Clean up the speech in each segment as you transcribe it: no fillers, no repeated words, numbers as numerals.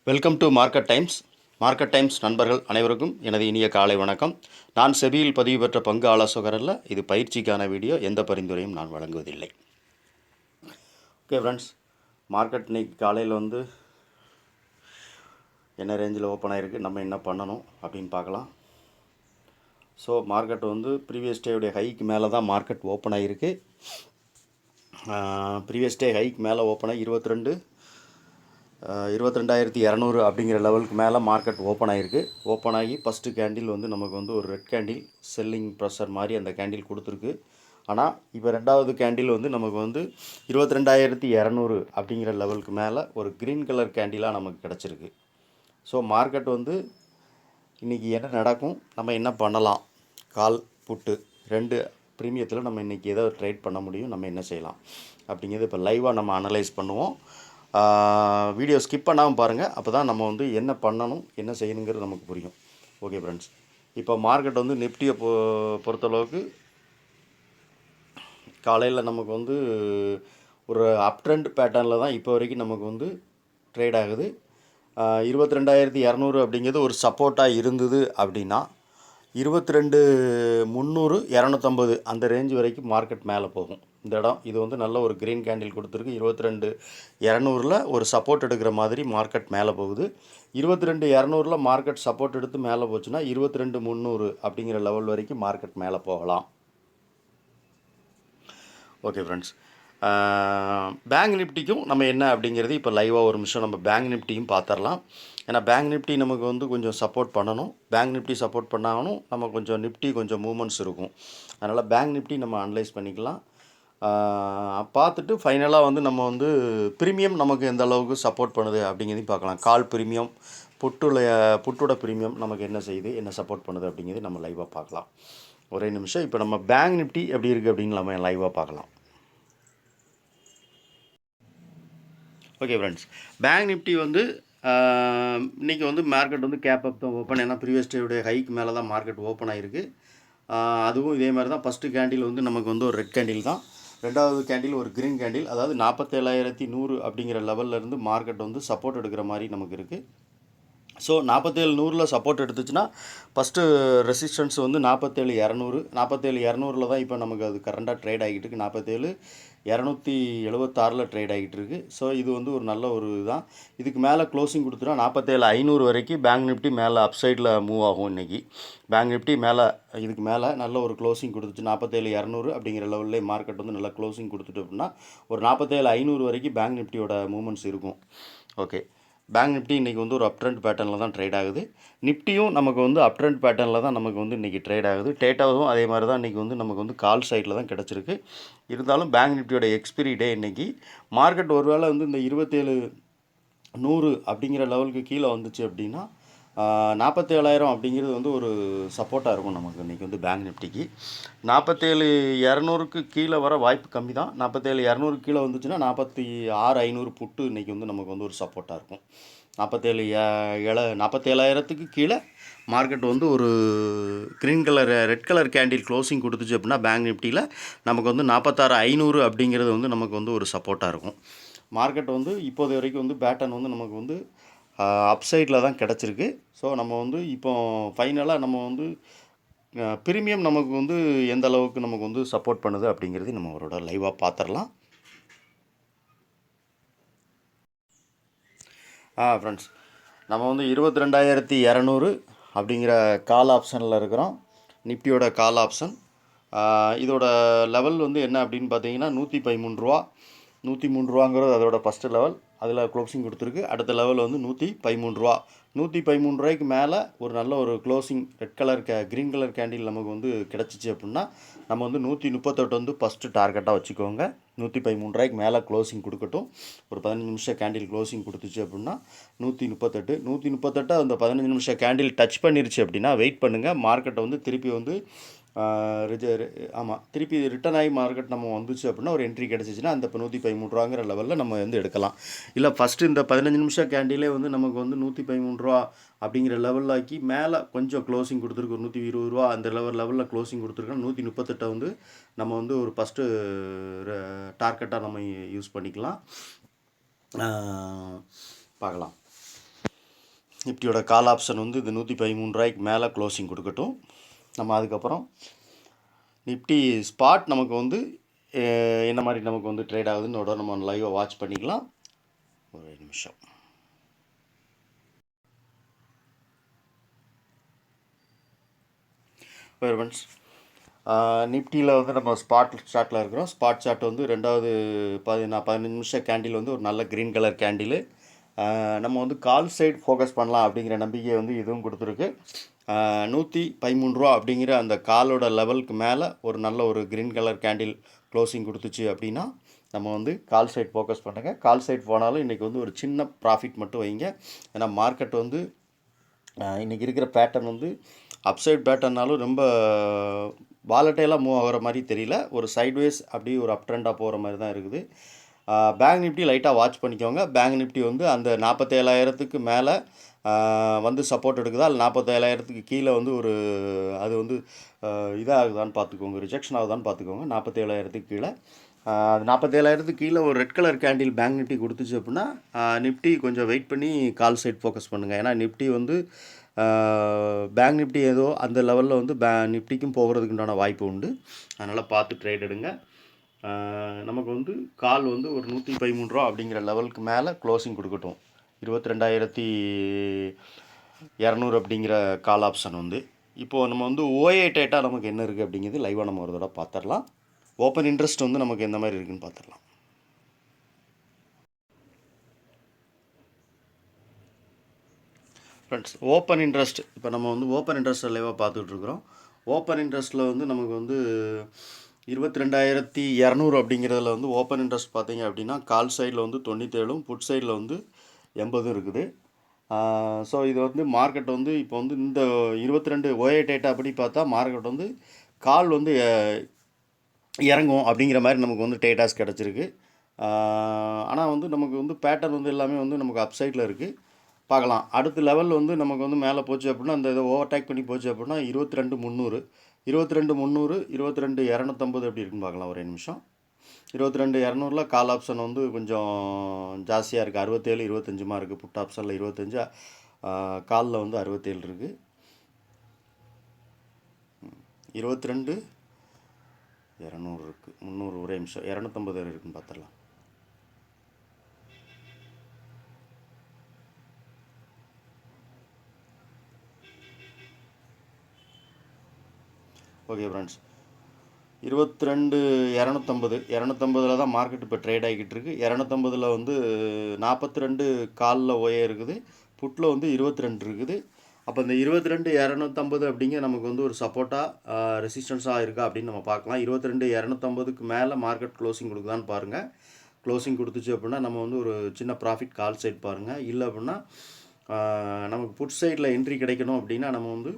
Welcome to market times. Market times நண்பர்கள் அனைவருக்கும் எனது இனிய காலை வணக்கம். நான் செபியில் பதிவு பெற்ற பங்கு ஆலோசகர் அல்ல. இது பயிற்சிக்கான வீடியோ. எந்த பரிந்துரையும் நான் வழங்குவதில்லை. ஓகே ஃப்ரெண்ட்ஸ், மார்க்கெட் இன்னைக்கு காலையில் என்ன ரேஞ்சில் ஓப்பன் ஆகிருக்கு, நம்ம என்ன பண்ணணும் அப்படின்னு பார்க்கலாம். ஸோ மார்க்கெட் ப்ரீவியஸ் டேவுடைய ஹைக்கு மேலே தான் மார்க்கெட் ஓப்பன் ஆகிருக்கு. ப்ரீவியஸ் டே ஹைக்கு மேலே ஓப்பன் ஆகி 22,200 அப்படிங்கிற லெவலுக்கு மேலே மார்க்கெட் ஓப்பன் ஆகிருக்கு. ஓப்பன் ஆகி ஃபஸ்ட்டு கேண்டில் நமக்கு ஒரு ரெட் கேண்டில் செல்லிங் ப்ரெஷர் மாதிரி அந்த கேண்டில் கொடுத்துருக்கு. ஆனால் இப்போ ரெண்டாவது கேண்டில் நமக்கு 22,200 அப்படிங்கிற லெவலுக்கு மேலே ஒரு க்ரீன் கலர் கேண்டிலாக நமக்கு கிடச்சிருக்கு. ஸோ மார்க்கெட் இன்றைக்கி என்ன நடக்கும், நம்ம என்ன பண்ணலாம், கால் புட்டு ரெண்டு ப்ரீமியத்தில் நம்ம இன்றைக்கி எதை ட்ரேட் பண்ண முடியும், நம்ம என்ன செய்யலாம் அப்படிங்கிறது இப்போ லைவாக நம்ம அனலைஸ் பண்ணுவோம். வீடியோ ஸ்கிப் பண்ணாமல் பாருங்கள். அப்போ தான் நம்ம என்ன பண்ணணும், என்ன செய்யணுங்கிறது நமக்கு புரியும். ஓகே ஃப்ரெண்ட்ஸ், இப்போ மார்க்கெட் நிஃப்டியை பொறுத்தளவுக்கு காலையில் நமக்கு ஒரு அப் ட்ரெண்ட் பேட்டர்னில் தான் இப்போ வரைக்கும் நமக்கு ட்ரேட் ஆகுது. 22,200 அப்படிங்கிறது ஒரு சப்போர்ட்டாக இருந்தது அப்படின்னா 22,300 250 அந்த ரேஞ்ச் வரைக்கும் மார்க்கெட் மேலே போகும். இந்த இடம் இது நல்ல ஒரு க்ரீன் கேண்டில் கொடுத்துருக்கு. 22,200 ஒரு சப்போர்ட் எடுக்கிற மாதிரி மார்க்கெட் மேலே போகுது. 22,200 மார்க்கெட் சப்போர்ட் எடுத்து மேலே போச்சுன்னா 22,300 அப்படிங்கிற லெவல் வரைக்கும் மார்க்கெட் மேலே போகலாம். ஓகே ஃப்ரெண்ட்ஸ், பேங்க் நிஃப்டிக்கும் நம்ம என்ன அப்படிங்கிறது இப்போ லைவாக ஒரு நிமிஷம் நம்ம பேங்க் நிஃப்டியும் பார்த்துடலாம். ஏன்னா பேங்க் நிஃப்டி நமக்கு கொஞ்சம் சப்போர்ட் பண்ணணும். பேங்க் நிஃப்டி சப்போர்ட் பண்ணாலும் நம்ம கொஞ்சம் நிஃப்டி கொஞ்சம் மூமெண்ட்ஸ் இருக்கும். அதனால் பேங்க் நிஃப்டி நம்ம அனலைஸ் பண்ணிக்கலாம். பார்த்துட்டு ஃபைனலாக நம்ம ப்ரீமியம் நமக்கு எந்த அளவுக்கு சப்போர்ட் பண்ணுது அப்படிங்கிறதையும் பார்க்கலாம். கால் ப்ரீமியம், புட்டோட ப்ரீமியம் நமக்கு என்ன செய்யுது, என்ன சப்போர்ட் பண்ணுது அப்படிங்கிறது நம்ம லைவாக பார்க்கலாம். ஒரே நிமிஷம். இப்போ நம்ம பேங்க் நிஃப்டி எப்படி இருக்குது அப்படின்னு நம்ம லைவாக பார்க்கலாம். ஓகே ஃப்ரெண்ட்ஸ், பேங்க் நிஃப்டி இன்றைக்கி மார்க்கெட் கேப் அப் தான் ஓப்பன். ஏன்னா ப்ரீவியஸ் டேவுடைய ஹைக்கு மேலே தான் மார்க்கெட் ஓப்பன் ஆகிருக்கு. அதுவும் இதே மாதிரி தான். ஃபஸ்ட்டு கேண்டில் நமக்கு ஒரு ரெட் கேண்டில் தான். ரெண்டாவது கேண்டில் ஒரு க்ரீன் கேண்டில். அதாவது 47,100 அப்படிங்கிற லெவல்லேருந்து மார்க்கெட் சப்போர்ட் எடுக்கிற மாதிரி நமக்கு இருக்குது. ஸோ 47,100 சப்போர்ட் எடுத்துச்சுன்னா ஃபஸ்ட்டு ரெசிஸ்டன்ஸ் 47,200. 47,200 தான் இப்போ நமக்கு அது கரண்டாக ட்ரேட் ஆகிட்டு இருக்குது. 47,276 ட்ரேட் ஆகிட்டு இருக்குது. ஸோ இது ஒரு நல்ல ஒரு இதுதான். இதுக்கு மேலே க்ளோசிங் கொடுத்துட்டா 47,500 வரைக்கும் பேங்க் நிஃப்டி மேலே அப்சைடில் மூவ் ஆகும். இன்றைக்கி பேங்க் நிஃப்டி மேலே இதுக்கு மேலே நல்ல ஒரு க்ளோசிங் கொடுத்துச்சு. 47,200 அப்படிங்கிற லெவலில் மார்க்கெட் நல்லா க்ளோசிங் கொடுத்துட்டு அப்படின்னா ஒரு 47,500 வரைக்கும் பேங்க் நிஃப்டியோட மூவ்மெண்ட்ஸ் இருக்கும். ஓகே, பேங்க் நிஃப்டி இன்றைக்கி ஒரு அப் ட்ரெண்ட் பேட்டர்னில் தான் ட்ரேட் ஆகுது. நிஃப்டியும் நமக்கு அப் ட்ரெண்ட் பேட்டர்னில் தான் நமக்கு இன்றைக்கி ட்ரேட் ஆகுது. டேட்டாவும் அதே மாதிரி தான் இன்றைக்கி நமக்கு கால் சைடில் தான் கிடச்சிருக்கு. இருந்தாலும் பேங்க் நிஃப்டியோட எக்ஸ்பிரி டே இன்றைக்கி மார்க்கெட் ஒருவேளை இந்த 27,100 அப்படிங்கிற லெவலுக்கு கீழே வந்துச்சு அப்படின்னா 47,000 அப்படிங்கிறது ஒரு சப்போர்ட்டாக இருக்கும் நமக்கு. இன்றைக்கி பேங்க் நிஃப்டிக்கு 47,200க்கு கீழே வர வாய்ப்பு கம்மி தான். 47,200 கீழே வந்துச்சுன்னா 46,500 புட்டு இன்றைக்கி நமக்கு ஒரு சப்போர்ட்டாக இருக்கும். 47,000க்கு கீழே மார்க்கெட் ஒரு green colour red colour candle closing கொடுத்துச்சு அப்படின்னா பேங்க் நிஃப்டியில் நமக்கு 46,500 அப்படிங்கிறது நமக்கு ஒரு சப்போர்ட்டாக இருக்கும். மார்க்கெட் இப்போது வரைக்கும் பேட்டர்ன் நமக்கு அப்சைடில் தான் கிடச்சிருக்கு. ஸோ நம்ம இப்போ ஃபைனலாக நம்ம ப்ரீமியம் நமக்கு எந்த அளவுக்கு நமக்கு சப்போர்ட் பண்ணுது அப்படிங்கிறது நம்ம அவரோட லைவாக பார்த்துடலாம். ஃப்ரெண்ட்ஸ், நம்ம 22,200 அப்படிங்கிற கால் ஆப்ஷனில் இருக்கிறோம். நிஃப்டியோட கால் ஆப்ஷன். இதோட லெவல் என்ன அப்படின்னு பார்த்தீங்கன்னா 113 ரூபா. 103 ரூபாங்கிறது அதோட ஃபஸ்ட்டு லெவல். அதில் க்ளோசிங் கொடுத்துருக்கு. அடுத்த லெவல் 113 ரூபா. 113 ரூபாய்க்கு மேலே ஒரு நல்ல ஒரு closing red colour green colour candle நமக்கு கிடச்சிச்சு அப்படின்னா நம்ம 138 ஃபஸ்ட்டு டார்கெட்டாக வச்சுக்கோங்க. 113 ரூபாய்க்கு மேலே க்ளோசிங் கொடுக்கட்டும். ஒரு 15 நிமிஷம் கேண்டில் க்ளோசிங் கொடுத்துச்சு அப்படின்னா 138 அந்த 15 நிமிஷம் கேண்டில் டச் பண்ணிருச்சு அப்படின்னா வெயிட் பண்ணுங்கள். மார்க்கெட்டை திருப்பி திருப்பி ரிட்டன் ஆகி மார்க்கெட் நம்ம வந்துச்சு அப்படின்னா ஒரு என்ட்ரி கிடச்சிச்சின்னா அந்த 113 ரூபாங்கிற லெவலில் நம்ம எடுக்கலாம். இல்லை ஃபஸ்ட்டு இந்த 15 நிமிஷம் கேண்டிலே நமக்கு 113 ரூபா அப்படிங்கிற லெவலில் ஆக்கி மேலே கொஞ்சம் க்ளோசிங் கொடுத்துருக்கு. ஒரு 120 ரூபா அந்த லெவலில் க்ளோசிங் கொடுத்துருக்கோம். 138 நம்ம ஒரு ஃபஸ்ட்டு டார்கெட்டாக நம்ம யூஸ் பண்ணிக்கலாம். பார்க்கலாம். நிஃப்டியோட கால் ஆப்ஷன் வந்து இது 113 ரூபாய்க்கு மேலே க்ளோசிங் கொடுக்கட்டும். நம்ம அதுக்கப்புறம் நிஃப்டி ஸ்பாட் நமக்கு வந்து என்ன மாதிரி நமக்கு வந்து ட்ரேட் ஆகுதுன்னு நம்ம லைவாக வாட்ச் பண்ணிக்கலாம். ஒரு நிமிஷம். ஃப்ரெண்ட்ஸ், நிஃப்டியில் வந்து நம்ம ஸ்பாட் சார்ட்டில் இருக்கிறோம். ஸ்பாட் சார்ட் வந்து ரெண்டாவது 15 நிமிஷம் கேண்டில் வந்து ஒரு நல்ல க்ரீன் கலர் கேண்டில். நம்ம வந்து கால் சைடு ஃபோக்கஸ் பண்ணலாம் அப்படிங்கிற நம்பிக்கை வந்து இதுவும் கொடுத்துருக்கு. 113 ரூபா அப்படிங்கிற அந்த காலோட லெவலுக்கு மேலே ஒரு நல்ல ஒரு க்ரீன் கலர் கேண்டில் க்ளோசிங் கொடுத்துச்சு அப்படின்னா நம்ம வந்து கால் சைடு ஃபோக்கஸ் பண்ணுங்கள். கால் சைடு போனாலும் இன்றைக்கி வந்து ஒரு சின்ன ப்ராஃபிட் மட்டும் வைங்க. ஏன்னா மார்க்கெட் வந்து இன்றைக்கி இருக்கிற பேட்டர்ன் வந்து அப்சைட் பேட்டர்னாலும் ரொம்ப வாலட்டைலாக மூவ் ஆகிற மாதிரி தெரியல. ஒரு சைட்வேஸ் அப்படி ஒரு அப் ட்ரெண்டாக போகிற மாதிரி தான் இருக்குது. பேங்க் நிஃப்டி லைட்டாக வாட்ச் பண்ணிக்கோங்க. பேங்க் நிஃப்டி வந்து அந்த 47,000க்கு மேலே வந்து சப்போர்ட் எடுக்குதா, இல்லை 47,000க்கு கீழே வந்து ஒரு அது வந்து இதாகுதான்னு பார்த்துக்கோங்க, ரிஜெக்ஷன் ஆகுதான்னு பார்த்துக்கோங்க. 47,000க்கு கீழே அது 47,000க்கு கீழே ஒரு red colour candle bank Nifty கொடுத்துச்சு அப்படின்னா நிஃப்டி கொஞ்சம் வெயிட் பண்ணி கால் சைட் ஃபோக்கஸ் பண்ணுங்கள். ஏன்னா நிஃப்டி வந்து பேங்க் நிஃப்டி ஏதோ அந்த லெவலில் வந்து நிஃப்டிக்கும் போகிறதுக்குண்டான வாய்ப்பு உண்டு. அதனால் பார்த்து ட்ரேட் எடுங்க. நமக்கு வந்து கால் வந்து ஒரு 113 ரூபா அப்படிங்கிற லெவலுக்கு மேலே க்ளோசிங் கொடுக்கட்டும். 22,200 அப்படிங்கிற கால் ஆப்ஷன் வந்து இப்போது நம்ம வந்து ஓஏ டேட்டா நமக்கு என்ன இருக்குது அப்படிங்கிறது லைவாக நம்ம ஒரு தடவை பார்த்துடலாம். ஓப்பன் இன்ட்ரெஸ்ட் வந்து நமக்கு எந்த மாதிரி இருக்குதுன்னு பார்த்துடலாம். ஃப்ரெண்ட்ஸ், ஓப்பன் இன்ட்ரெஸ்ட் இப்போ நம்ம வந்து ஓப்பன் இன்ட்ரெஸ்ட் லைவாக பார்த்துட்ருக்குறோம். ஓப்பன் இன்ட்ரெஸ்ட்டில் வந்து நமக்கு வந்து 22,200 அப்படிங்கிறதுல வந்து ஓப்பன் இன்ட்ரெஸ்ட் பார்த்தீங்க அப்படின்னா கால் சைடில் வந்து 97, புட் சைடில் வந்து 80 இருக்குது. ஸோ இது வந்து மார்க்கெட் வந்து இப்போ வந்து இந்த 22 ஓஏ டேட்டா அப்படி பார்த்தா மார்க்கெட் வந்து கால் வந்து இறங்கும் அப்படிங்கிற மாதிரி நமக்கு வந்து டேட்டாஸ் கிடச்சிருக்கு. ஆனால் வந்து நமக்கு வந்து பேட்டர்ன் வந்து எல்லாமே வந்து நமக்கு அப் சைடில் இருக்குது. பார்க்கலாம். அடுத்த லெவல் வந்து நமக்கு வந்து மேலே போச்சு அப்படின்னா அந்த இதை ஓவர்டேக் பண்ணி போச்சு அப்படின்னா 22,300, 22,300, 22,250 எப்படி இருக்குன்னு பார்க்கலாம். ஒரே நிமிஷம். 22,200 கால் ஆப்ஷன் வந்து கொஞ்சம் ஜாஸ்தியாக இருக்குது. 67, 25 இருக்குது. புட் ஆப்ஷனில் 25, காலில் வந்து 67 இருக்குது. 22,200 இருக்குது. 300 ஒரே நிமிஷம். 250 இருக்குன்னு பார்த்துடலாம். ஓகே ஃப்ரெண்ட்ஸ், 22,250 தான் மார்க்கெட் இப்போ ட்ரேட் ஆகிக்கிட்டு இருக்குது. 250 வந்து 42 காலில் ஓஏ இருக்குது, புட்டில் வந்து 22 இருக்குது. அப்போ இந்த 22,250 அப்படிங்க நமக்கு வந்து ஒரு சப்போர்ட்டாக ரெசிஸ்டன்ஸாக இருக்கா அப்படின்னு நம்ம பார்க்கலாம். 22,250க்கு மேலே மார்க்கெட் க்ளோசிங் கொடுக்குதான்னு பாருங்கள். க்ளோசிங் கொடுத்துச்சு அப்படின்னா நம்ம வந்து ஒரு சின்ன ப்ராஃபிட் கால் சைட் பாருங்கள். இல்லை அப்படின்னா நமக்கு புட் சைடில் என்ட்ரி கிடைக்கணும் அப்படின்னா நம்ம வந்து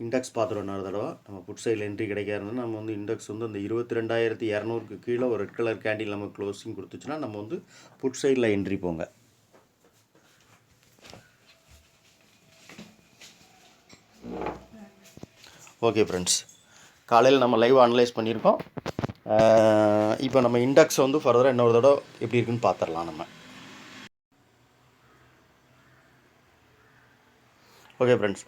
இண்டெக்ஸ் பார்த்துருவோம். இன்னொரு தடவை நம்ம புட் சைடில் என்ட்ரி கிடைக்காதுன்னா நம்ம வந்து இண்டெக்ஸ் வந்து அந்த 22,200க்கு கீழே ஒரு ரெட் கலர் கேண்டில் நமக்கு க்ளோசிங் கொடுத்துச்சுன்னா நம்ம வந்து புட் சைடில் என்ட்ரி போங்க. ஓகே ஃப்ரெண்ட்ஸ், காலையில் நம்ம லைவ் அனலைஸ் பண்ணியிருக்கோம். இப்போ நம்ம இண்டெக்ஸ் வந்து ஃபர்தராக இன்னொரு தடவை எப்படி இருக்குன்னு பார்த்துடலாம் நம்ம. ஓகே ஃப்ரெண்ட்ஸ்,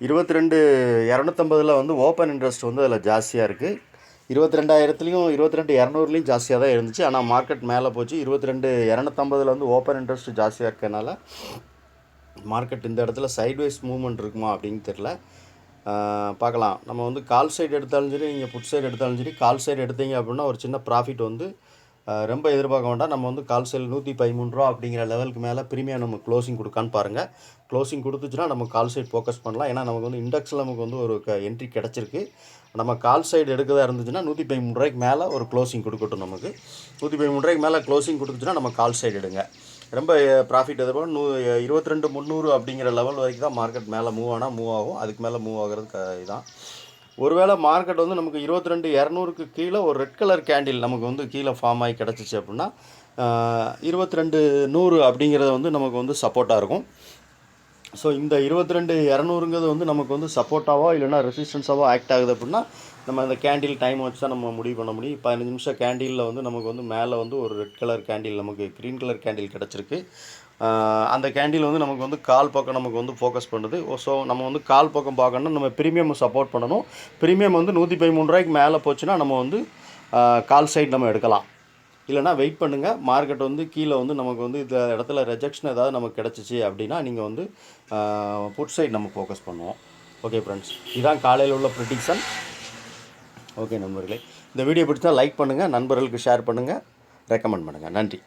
22,250 வந்து ஓப்பன் இன்ட்ரெஸ்ட் வந்து அதில் ஜாஸ்தியாக இருக்குது. 22,000லையும் 22,200லையும் ஜாஸ்தியாக தான் இருந்துச்சு. ஆனால் மார்க்கெட் மேலே போச்சு. 22,250 வந்து ஓப்பன் இன்ட்ரெஸ்ட் ஜாஸ்தியாக இருக்கனால மார்க்கெட் இந்த இடத்துல சைட்வைஸ் மூவ்மெண்ட் இருக்குமா அப்படின்னு தெரில. பார்க்கலாம். நம்ம வந்து கால் சைடு எடுத்தாலும் சரி, நீங்கள் புட் சைடு எடுத்தாலும் சரி, கால் சைடு எடுத்தீங்க அப்படின்னா ஒரு சின்ன ப்ராஃபிட் வந்து ரொம்ப எதிர்பார்க்க வேண்டாம். நம்ம வந்து கால் சைடில் 113 ரூபா அப்படிங்கிற லெவலுக்கு மேலே ப்ரீமியம் நம்ம க்ளோசிங் கொடுக்கான்னு பாருங்கள். க்ளோசிங் கொடுத்துச்சுன்னா நம்ம கால் சைடு ஃபோக்கஸ் பண்ணலாம். ஏன்னா நமக்கு வந்து இண்டெக்ஸில் நமக்கு வந்து ஒரு என்ட்ரி கிடச்சிருக்கு. நம்ம கால் சைடு எடுக்கிறதா இருந்துச்சுன்னா 113 ரூபாய்க்கு மேலே ஒரு க்ளோசிங் கொடுக்கட்டும். நமக்கு 113 ரூபாய்க்கு மேலே க்ளோசிங் கொடுத்துச்சுன்னா நம்ம கால் சைடு எடுங்க. ரொம்ப ப்ராஃபிட் எதிர்பார்க்கும். 22,300 அப்படிங்கிற லெவல் வரைக்கும் தான் மார்க்கெட் மேலே மூவ் ஆகும். அதுக்கு மேலே மூவ் ஆகிறது இதுதான். ஒருவேளை மார்க்கெட் வந்து நமக்கு 22,200க்கு கீழே ஒரு ரெட் கலர் கேண்டில் நமக்கு வந்து கீழே ஃபார்ம் ஆகி கிடச்சிச்சு அப்படின்னா 22,100 அப்படிங்கிறது வந்து நமக்கு வந்து சப்போர்ட்டாக இருக்கும். ஸோ இந்த 22,200ங்கிறது வந்து நமக்கு வந்து சப்போர்ட்டாவோ இல்லைனா ரெசிஸ்டன்ஸாவோ ஆக்ட் ஆகுது அப்படின்னா நம்ம அந்த கேண்டில் டைம் வச்சு தான் நம்ம முடிவு பண்ண முடியும். 15 நிமிஷம் கேண்டிலில் வந்து நமக்கு வந்து மேலே வந்து ஒரு ரெட் கலர் கேண்டில் நமக்கு க்ரீன் கலர் கேண்டில் கிடச்சிருக்கு. அந்த கேண்டில் வந்து நமக்கு வந்து கால் பக்கம் நமக்கு வந்து ஃபோக்கஸ் பண்ணுது. ஸோ நம்ம வந்து கால் பக்கம் பார்க்கணும்னா நம்ம ப்ரீமியம் சப்போர்ட் பண்ணணும். ப்ரீமியம் வந்து ₹113 மேலே போச்சுன்னா நம்ம வந்து கால் சைடு நம்ம எடுக்கலாம். இல்லைனா வெயிட் பண்ணுங்கள். மார்க்கெட் வந்து கீழே வந்து நமக்கு வந்து இந்த இடத்துல ரெஜெக்ஷன் ஏதாவது நமக்கு கிடச்சிச்சு அப்படின்னா நீங்கள் வந்து புட் சைடு நம்ம ஃபோக்கஸ் பண்ணுவோம். ஓகே ஃப்ரெண்ட்ஸ், இதுதான் காலையில் உள்ள ப்ரெடிக்ஷன். ஓகே நண்பர்களே, இந்த வீடியோ பிடிச்சா லைக் பண்ணுங்கள், நண்பர்களுக்கு ஷேர் பண்ணுங்கள், ரெக்கமெண்ட் பண்ணுங்கள். நன்றி.